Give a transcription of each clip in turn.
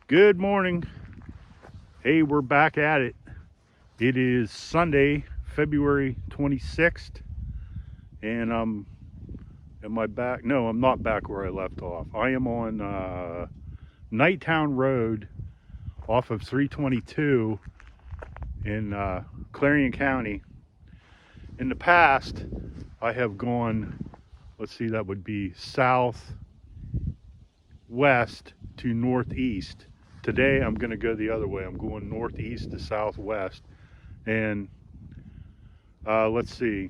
Good morning. Hey, we're back at it. It is Sunday, February 26th, and am I back? No, I'm not back where I left off. I am on Nighttown Road off of 322 in Clarion County. In the past, I have gone, let's see, that would be southwest to northeast. Today I'm going to go the other way. I'm going northeast to southwest, and let's see,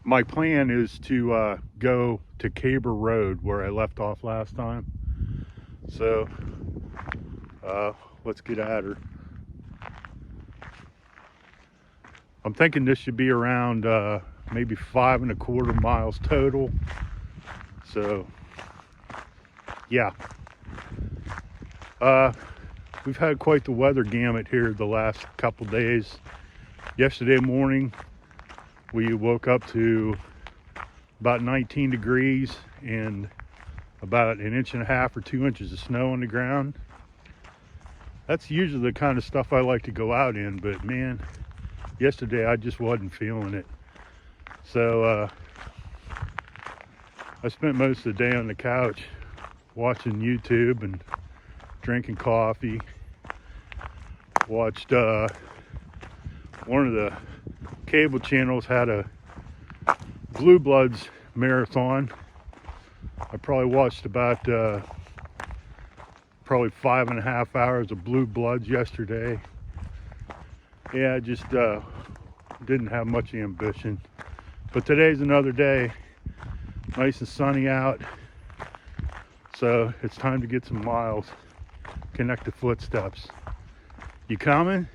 my plan is to go to Kaber Road where I left off last time. So let's get at her. I'm thinking this should be around maybe 5.25 miles total. So yeah, we've had quite the weather gamut here the last couple days. Yesterday morning we woke up to about 19 degrees and about 1.5 or 2 inches of snow on the ground. That's usually the kind of stuff I like to go out in, but man, yesterday I just wasn't feeling it. So I spent most of the day on the couch watching YouTube and drinking coffee. Watched one of the cable channels had a Blue Bloods marathon. I probably watched about probably 5.5 hours of Blue Bloods yesterday. Yeah, I just didn't have much ambition. But today's another day, nice and sunny out. So it's time to get some miles, connect the footsteps. You coming?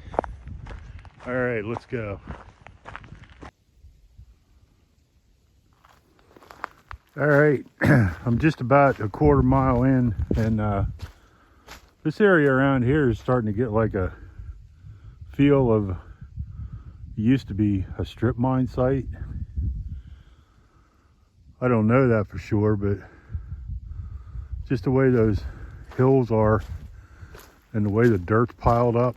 All right, let's go. All right, I'm just about 1/4 mile in, and this area around here is starting to get like a feel of, it used to be a strip mine site. I don't know that for sure, but just the way those hills are and the way the dirt's piled up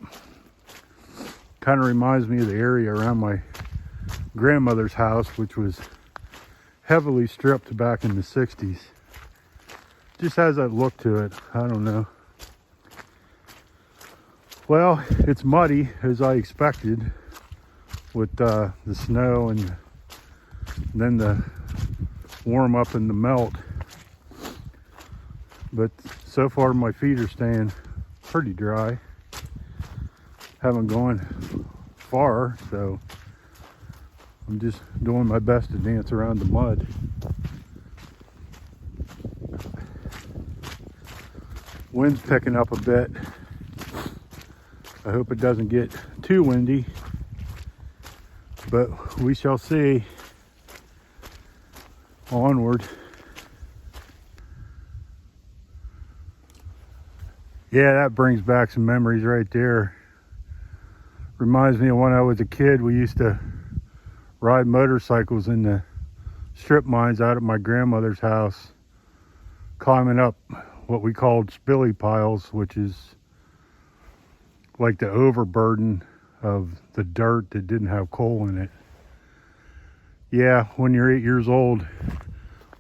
kind of reminds me of the area around my grandmother's house, which was heavily stripped back in the 60s. Just has that look to it. I don't know. Well, it's muddy as I expected with the snow and then the warm up and the melt. But so far my feet are staying pretty dry. Haven't gone far, so I'm just doing my best to dance around the mud. Wind's picking up a bit. I hope it doesn't get too windy, but we shall see. Onward. Yeah, that brings back some memories right there. Reminds me of when I was a kid. We used to ride motorcycles in the strip mines out at my grandmother's house, climbing up what we called spilly piles, which is like the overburden of the dirt that didn't have coal in it. Yeah, when you're 8 years old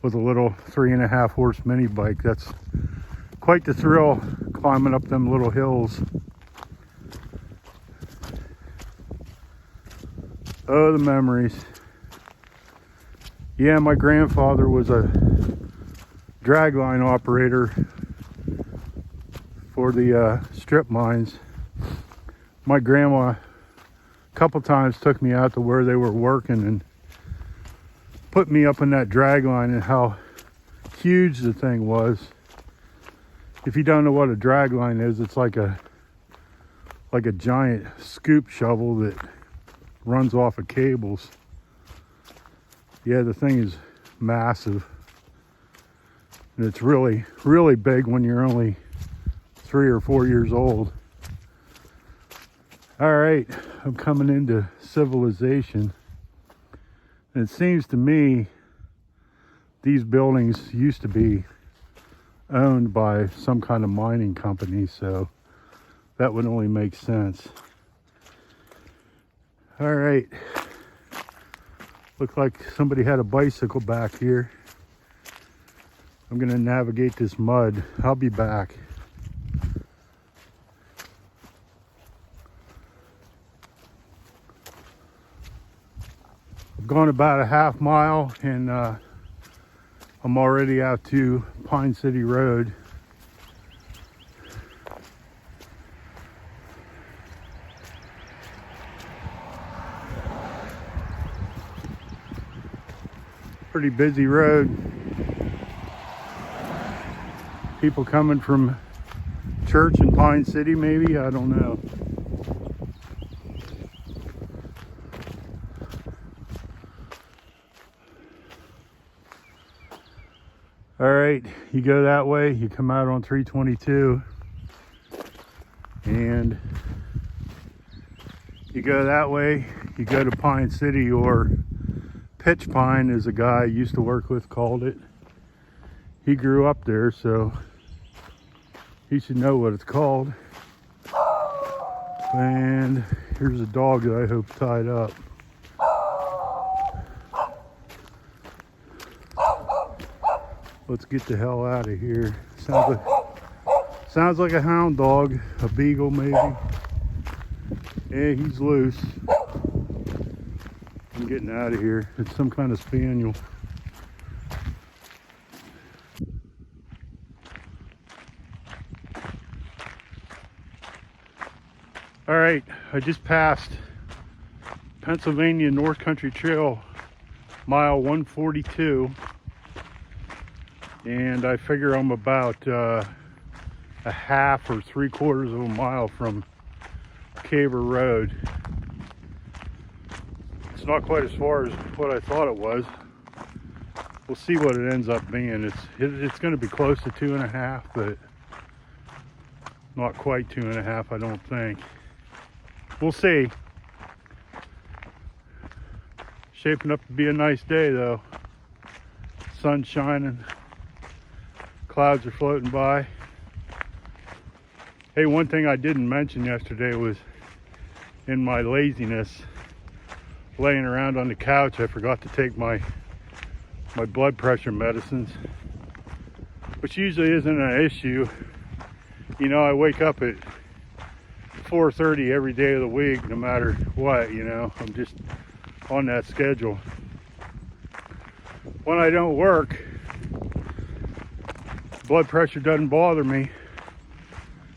with a little 3.5 horse mini bike, that's quite the thrill, climbing up them little hills. Oh, the memories. Yeah, my grandfather was a dragline operator for the strip mines. My grandma a couple times took me out to where they were working and put me up in that drag line, and how huge the thing was. If you don't know what a drag line is, it's like a giant scoop shovel that runs off of cables. Yeah, the thing is massive. And it's really, really big when you're only 3 or 4 years old. All right, I'm coming into civilization. And it seems to me these buildings used to be owned by some kind of mining company, so that would only make sense. All right. Looked like somebody had a bicycle back here. I'm gonna navigate this mud. I'll be back. I've gone about a half mile and I'm already out to Pine City Road. Pretty busy road. People coming from church in Pine City, maybe, I don't know. All right, you go that way, you come out on 322, and you go that way, you go to Pine City, or Pitch Pine, as a guy I used to work with called it. He grew up there, so he should know what it's called. And here's a dog that I hope tied up. Let's get the hell out of here. Sounds like a hound dog, a beagle maybe. Yeah, he's loose. I'm getting out of here. It's some kind of spaniel. All right, I just passed Pennsylvania North Country Trail, mile 142. And I figure I'm about a half or 3/4 of a mile from Kaber Road. It's not quite as far as what I thought it was. We'll see what it ends up being. It's going to be close to 2.5, but not quite 2.5, I don't think. We'll see. Shaping up to be a nice day though. Sun's shining. Clouds are floating by. Hey, one thing I didn't mention yesterday was, in my laziness, laying around on the couch, I forgot to take my blood pressure medicines, which usually isn't an issue. You know, I wake up at 4:30 every day of the week, no matter what, you know. I'm just on that schedule. When I don't work, blood pressure doesn't bother me.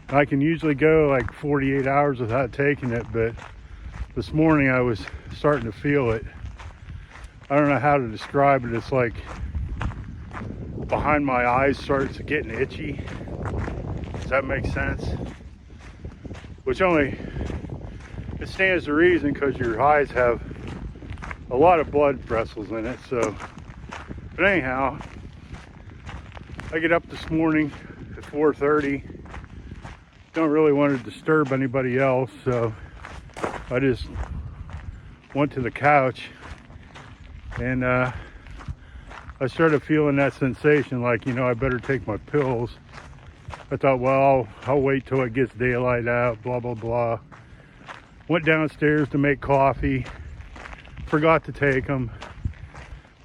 I can usually go like 48 hours without taking it, but this morning I was starting to feel it. I don't know how to describe it. It's like behind my eyes starts getting itchy. Does that make sense? Which only, it stands to reason because your eyes have a lot of blood vessels in it. So, but anyhow, I get up this morning at 4:30. Don't really want to disturb anybody else, so I just went to the couch and I started feeling that sensation, like, you know, I better take my pills. I thought, well, I'll wait till it gets daylight out, blah, blah, blah. Went downstairs to make coffee, forgot to take them,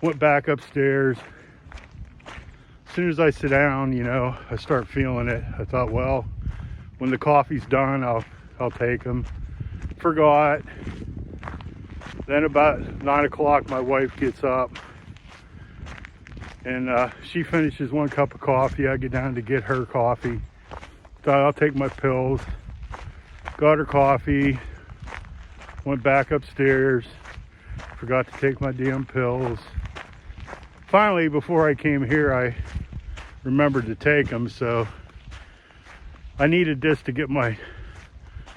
went back upstairs. As soon as I sit down, you know, I start feeling it. I thought, well, when the coffee's done, I'll take them. Forgot. Then about 9 o'clock, my wife gets up and she finishes one cup of coffee. I get down to get her coffee. Thought I'll take my pills. Got her coffee. Went back upstairs. Forgot to take my damn pills. Finally, before I came here, I remembered to take them, so I needed this to get my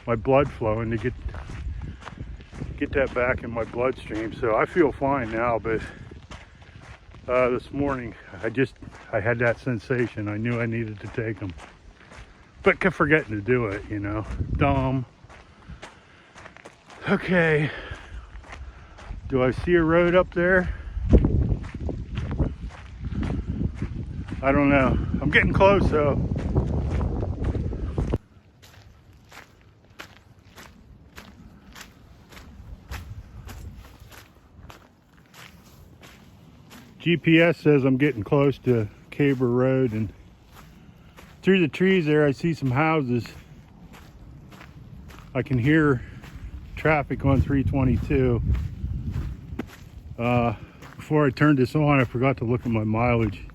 blood flowing, to get that back in my bloodstream. So I feel fine now, but this morning I had that sensation. I knew I needed to take them, but kept forgetting to do it, you know. Dumb. Okay, do I see a road up there? I don't know. I'm getting close though. GPS says I'm getting close to Kaber Road, and through the trees there I see some houses. I can hear traffic on 322. Before I turned this on, I forgot to look at my mileage.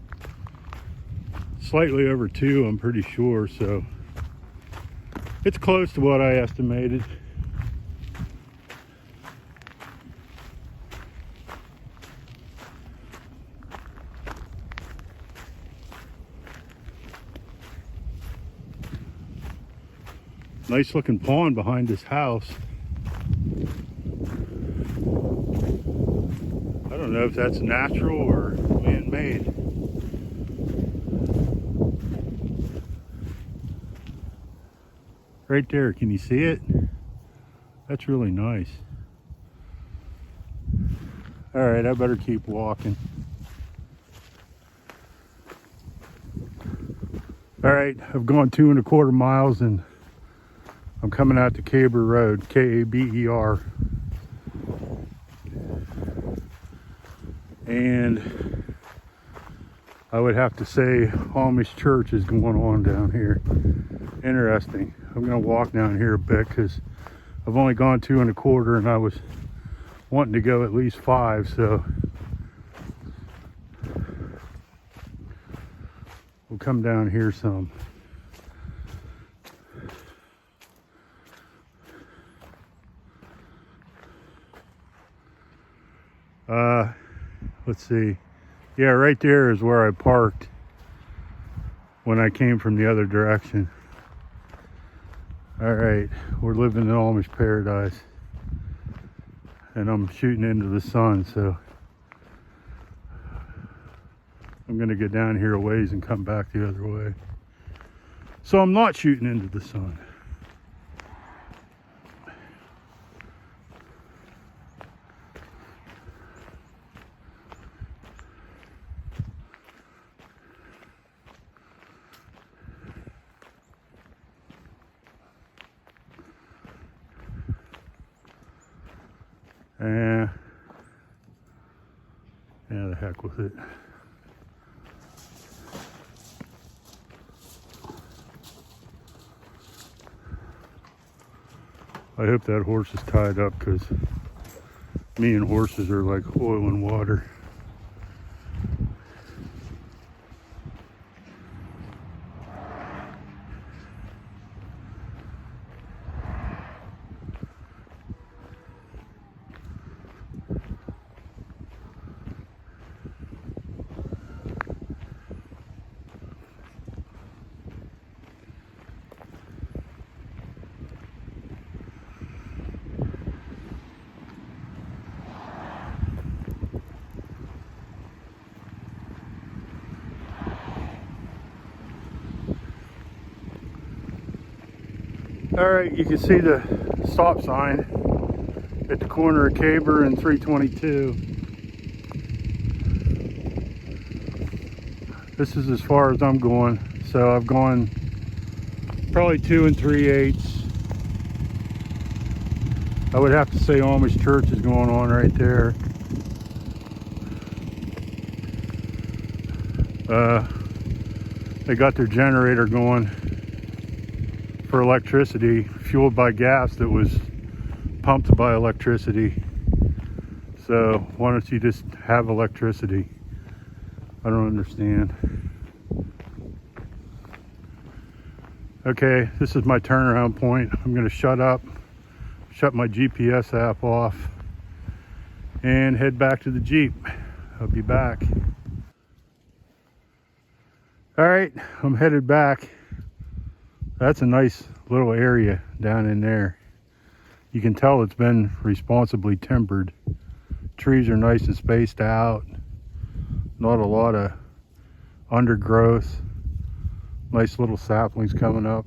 Slightly over 2, I'm pretty sure, so it's close to what I estimated. Nice looking pond behind this house. I don't know if that's natural or man-made. Right there, can you see it? That's really nice. All right, I better keep walking. All right, I've gone 2.25 miles and I'm coming out to Kaber Road, K-A-B-E-R. And I would have to say Amish church is going on down here. Interesting. I'm gonna walk down here a bit because I've only gone 2.25 and I was wanting to go at least 5, so we'll come down here some. Let's see. Yeah, right there is where I parked when I came from the other direction. All right, we're living in Amish paradise, and I'm shooting into the sun, so I'm gonna get down here a ways and come back the other way. So I'm not shooting into the sun. Yeah, the heck with it. I hope that horse is tied up, because me and horses are like oil and water. All right, you can see the stop sign at the corner of Kaber and 322. This is as far as I'm going. So I've gone probably 2 3/8. I would have to say Amish church is going on right there. They got their generator going for electricity, fueled by gas that was pumped by electricity. So why don't you just have electricity? I don't understand. Okay, this is my turnaround point. I'm gonna shut my GPS app off, and head back to the Jeep. I'll be back. All right, I'm headed back. That's a nice little area down in there. You can tell it's been responsibly timbered. Trees are nice and spaced out. Not a lot of undergrowth. Nice little saplings coming up.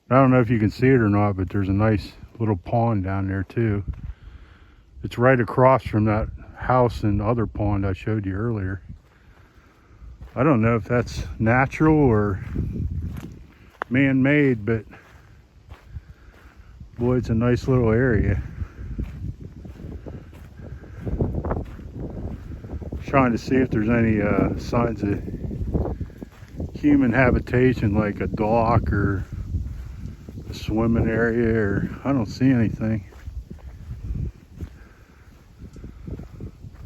I don't know if you can see it or not, but there's a nice little pond down there too. It's right across from that house and other pond I showed you earlier. I don't know if that's natural or man-made, but boy, it's a nice little area. Trying to see if there's any signs of human habitation, like a dock or a swimming area, or I don't see anything.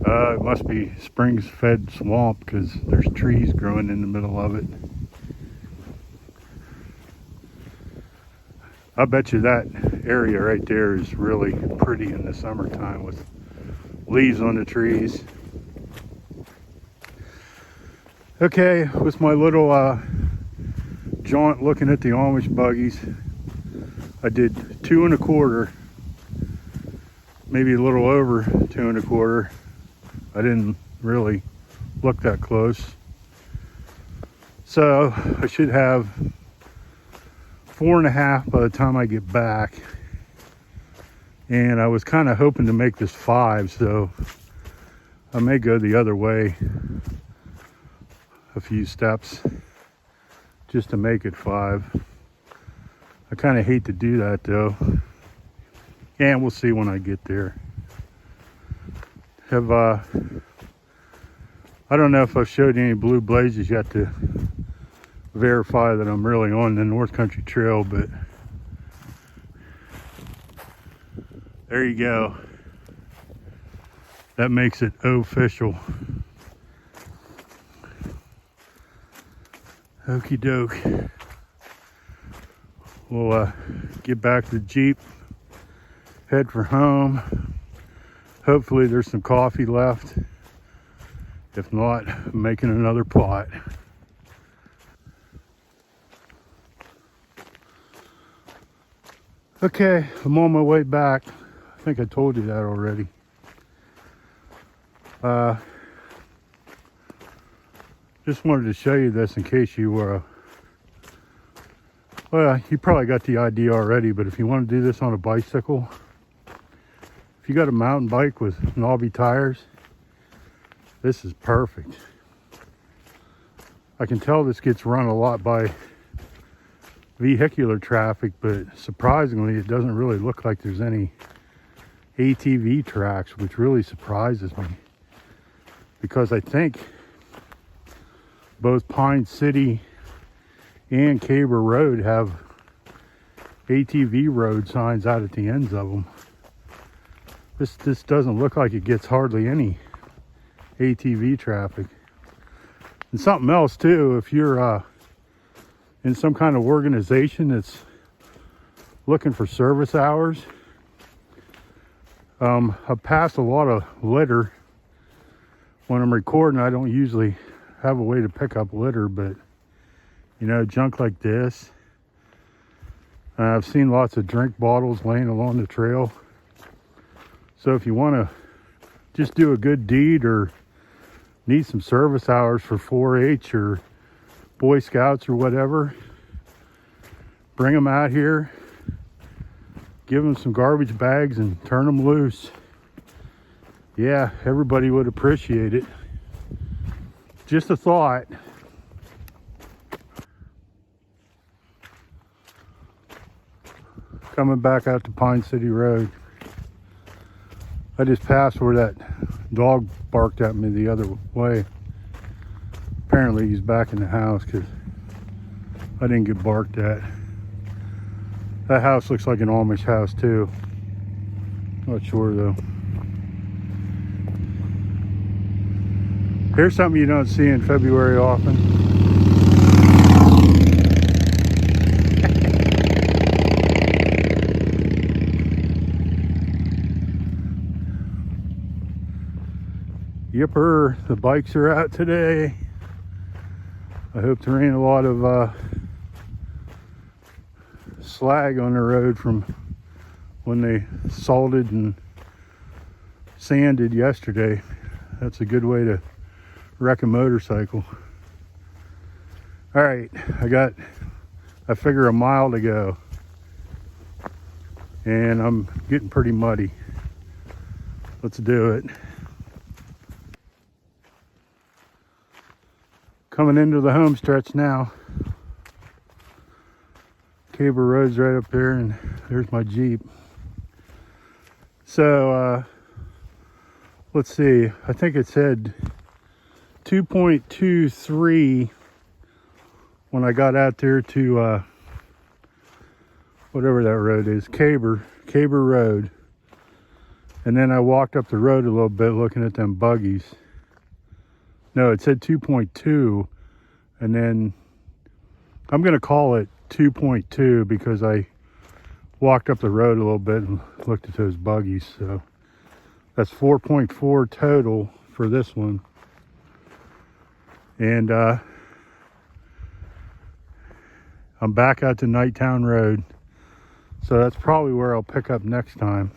It must be springs-fed swamp because there's trees growing in the middle of it. I bet you that area right there is really pretty in the summertime with leaves on the trees. Okay, with my little jaunt looking at the Amish buggies, I did 2 1/4, maybe a little over 2 1/4. I didn't really look that close. So I should have 4 1/2 by the time I get back. And I was kind of hoping to make this 5, so I may go the other way a few steps just to make it 5. I kind of hate to do that though. And we'll see when I get there. I don't know if I've showed any blue blazes yet to verify that I'm really on the North Country Trail, but there you go. That makes it official. Okie doke. We'll get back to the Jeep, head for home. Hopefully there's some coffee left. If not, I'm making another pot. Okay, I'm on my way back. I think I told you that already. Just wanted to show you this in case you were, well, you probably got the idea already, but if you want to do this on a bicycle, if you got a mountain bike with knobby tires, this is perfect. I can tell this gets run a lot by vehicular traffic, but surprisingly, it doesn't really look like there's any ATV tracks, which really surprises me. Because I think both Pine City and Kaber Road have ATV road signs out at the ends of them. This doesn't look like it gets hardly any ATV traffic. And something else too, if you're in some kind of organization that's looking for service hours, I've passed a lot of litter. When I'm recording, I don't usually have a way to pick up litter, but you know, junk like this. I've seen lots of drink bottles laying along the trail. So if you want to just do a good deed or need some service hours for 4-H or Boy Scouts or whatever, bring them out here, give them some garbage bags and turn them loose. Yeah, everybody would appreciate it. Just a thought. Coming back out to Pine City Road. I just passed where that dog barked at me the other way. Apparently he's back in the house because I didn't get barked at. That house looks like an Amish house too. Not sure though. Here's something you don't see in February often. Yipper, the bikes are out today. I hope there ain't a lot of slag on the road from when they salted and sanded yesterday. That's a good way to wreck a motorcycle. All right, I figure a mile to go, and I'm getting pretty muddy. Let's do it. Coming into the home stretch now. Kaber Road's right up there, and there's my Jeep. So, let's see. I think it said 2.23 when I got out there to whatever that road is, Kaber Road. And then I walked up the road a little bit looking at them buggies. No, it said 2.2, and then I'm going to call it 2.2 because I walked up the road a little bit and looked at those buggies. So that's 4.4 total for this one. And I'm back out to Nighttown Road. So that's probably where I'll pick up next time.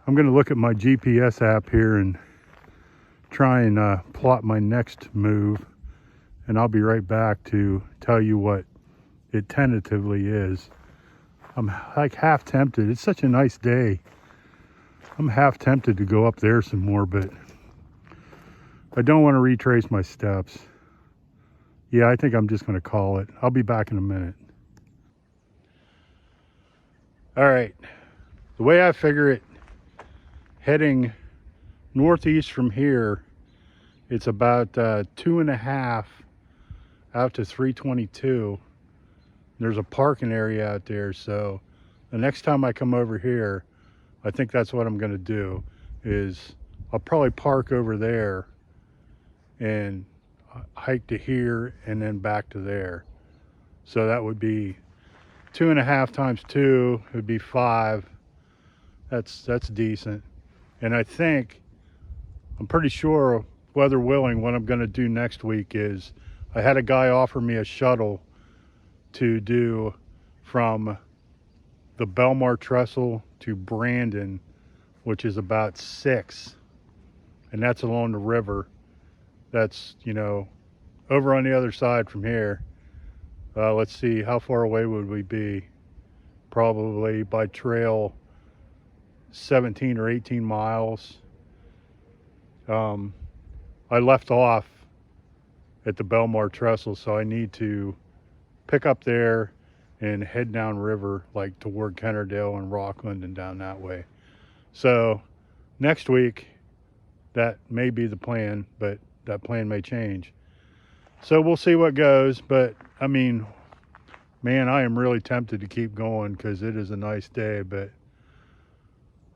I'm going to look at my GPS app here and try and plot my next move. And I'll be right back to tell you what it tentatively is. I'm like half tempted. It's such a nice day. I'm half tempted to go up there some more, but I don't want to retrace my steps. Yeah, I think I'm just going to call it. I'll be back in a minute. All right. The way I figure it, heading northeast from here, it's about 2.5 out to 322. There's a parking area out there, so the next time I come over here, I think that's what I'm going to do, is I'll probably park over there and hike to here and then back to there. So that would be 2.5 times 2 would be 5. That's decent. And I think, I'm pretty sure, weather willing, what I'm going to do next week is, I had a guy offer me a shuttle to do from the Belmar Trestle to Brandon, which is about 6, and that's along the river. That's, you know, over on the other side from here. Let's see, how far away would we be? Probably by trail 17 or 18 miles. I left off at the Belmar Trestle, so I need to pick up there and head down river, like toward Kennerdale and Rockland and down that way. So next week, that may be the plan, but that plan may change. So we'll see what goes, but I mean, man, I am really tempted to keep going because it is a nice day, but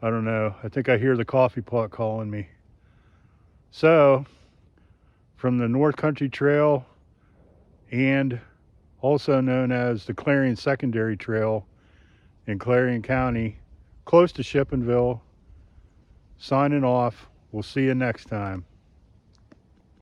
I don't know. I think I hear the coffee pot calling me. So from the North Country Trail, and also known as the Clarion Secondary Trail in Clarion County, close to Shippensville, signing off. We'll see you next time.